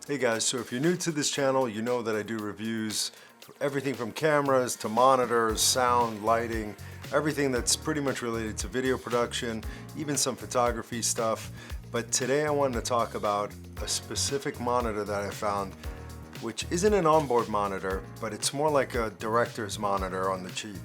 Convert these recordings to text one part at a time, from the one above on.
Hey guys, so if you're new to this channel, you know that I do reviews for everything from cameras to monitors, sound, lighting, everything that's pretty much related to video production, even some photography stuff. But today I wanted to talk about a specific monitor that I found, which isn't an onboard monitor, but it's more like a director's monitor on the cheap.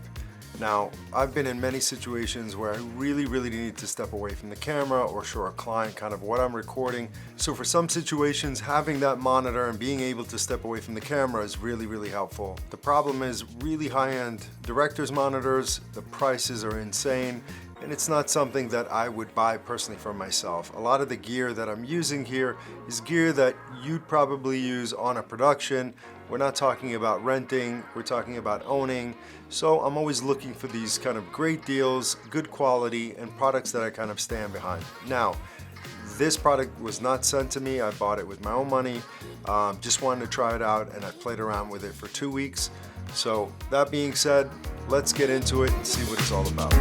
Now, I've been in many situations where I really need to step away from the camera or show a client kind of what I'm recording. So for some situations, having that monitor and being able to step away from the camera is really helpful. The problem is really high-end director's monitors, the prices are insane, and it's not something that I would buy personally for myself. A lot of the gear that I'm using here is gear that you'd probably use on a production. We're not talking about renting, we're talking about owning. So I'm always looking for these kind of great deals, good quality, and products that I kind of stand behind. Now, this product was not sent to me. I bought it with my own money. Just wanted to try it out, and I played around with it for 2 weeks. So that being said, let's get into it and see what it's all about.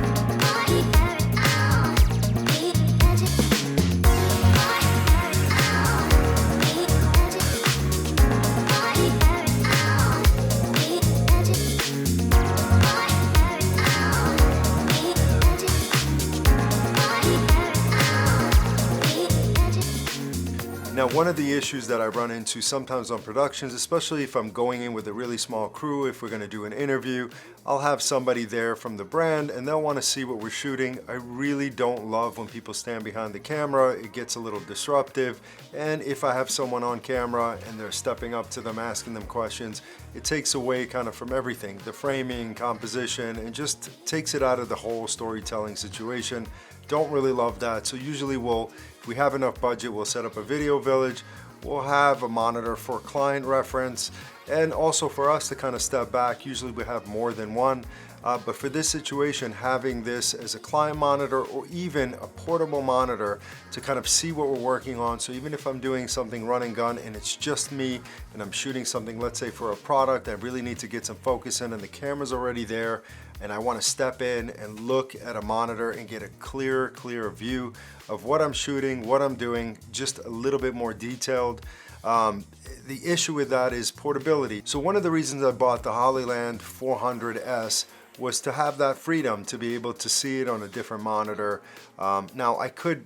Now, one of the issues that I run into sometimes on productions, especially if I'm going in with a really small crew, if we're going to do an interview, I'll have somebody there from the brand and they'll want to see what we're shooting. I really don't love when people stand behind the camera. It gets a little disruptive. And if I have someone on camera and they're stepping up to them, asking them questions, it takes away kind of from everything, the framing, composition, and just takes it out of the whole storytelling situation. Don't really love that. So usually if we have enough budget, we'll set up a video village. We'll have a monitor for client reference and also for us to kind of step back. Usually we have more than one. But for this situation, having this as a client monitor or even a portable monitor to kind of see what we're working on. So even if I'm doing something run and gun and it's just me and I'm shooting something, let's say for a product, I really need to get some focus in and the camera's already there and I want to step in and look at a monitor and get a clear view of what I'm shooting, what I'm doing, just a little bit more detailed. The issue with that is portability. So one of the reasons I bought the Hollyland 400S was to have that freedom to be able to see it on a different monitor. Now I could,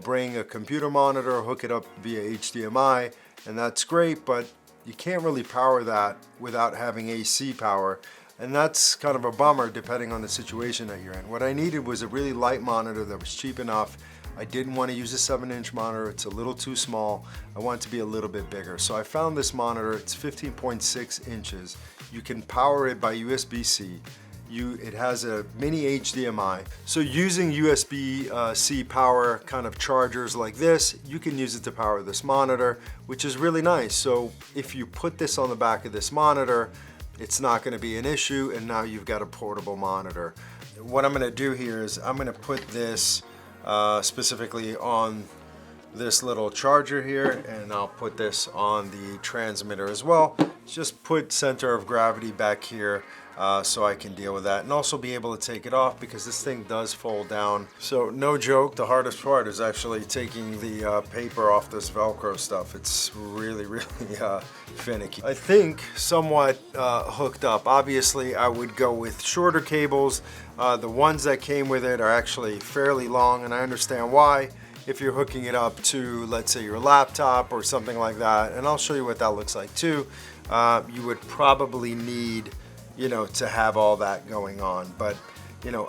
bring a computer monitor, hook it up via HDMI, and that's great, but you can't really power that without having AC power. And that's kind of a bummer depending on the situation that you're in. What I needed was a really light monitor that was cheap enough. I didn't want to use a 7-inch monitor, it's a little too small. I want it to be a little bit bigger. So I found this monitor, it's 15.6 inches. You can power it by USB-C. It has a mini HDMI. So using USB-C power kind of chargers like this, you can use it to power this monitor, which is really nice. So if you put this on the back of this monitor, it's not going to be an issue, and now you've got a portable monitor. What I'm going to do here is I'm going to put this specifically on this little charger here, and I'll put this on the transmitter as well. Just put center of gravity back here so I can deal with that and also be able to take it off because this thing does fold down. So no joke, the hardest part is actually taking the paper off this Velcro stuff. It's really finicky. I think somewhat hooked up. Obviously I would go with shorter cables. The ones that came with it are actually fairly long, and I understand why. If you're hooking it up to, let's say, your laptop or something like that, and I'll show you what that looks like too, you would probably need, to have all that going on. But,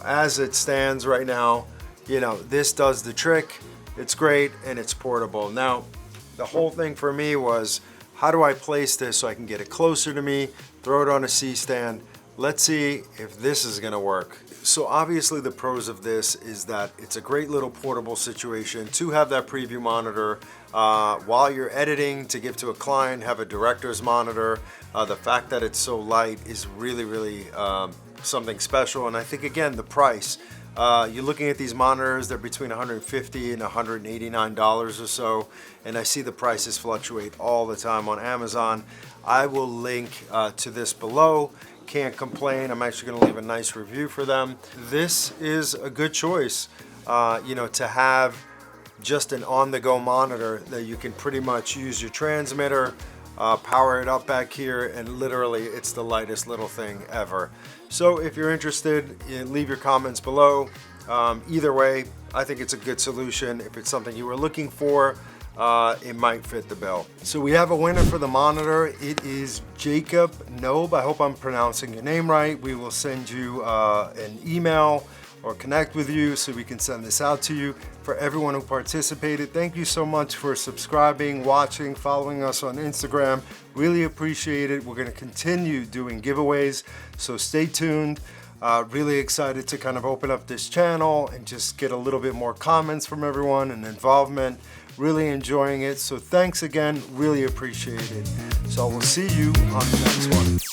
as it stands right now, this does the trick. It's great and it's portable. Now, the whole thing for me was, how do I place this so I can get it closer to me, throw it on a C-stand? Let's see if this is gonna work. So obviously the pros of this is that it's a great little portable situation to have that preview monitor while you're editing, to give to a client, have a director's monitor. The fact that it's so light is really something special. And I think, again, the price. You're looking at these monitors, they're between $150 and $189 or so, and I see the prices fluctuate all the time on Amazon. I will link to this below. Can't complain. I'm actually going to leave a nice review for them. This is a good choice, to have just an on-the-go monitor that you can pretty much use your transmitter, power it up back here, and literally it's the lightest little thing ever. So if you're interested, leave your comments below. Either way, I think it's a good solution. If it's something you were looking for, it might fit the bill. So we have a winner for the monitor. It is Jacob Nobe. I hope I'm pronouncing your name right. We will send you an email or connect with you so we can send this out to you. For everyone who participated, thank you so much for subscribing, watching, following us on Instagram. Really appreciate it. We're gonna continue doing giveaways, so stay tuned. Really excited to kind of open up this channel and just get a little bit more comments from everyone and involvement. Really enjoying it. So thanks again, really appreciate it. So we'll see you on the next one.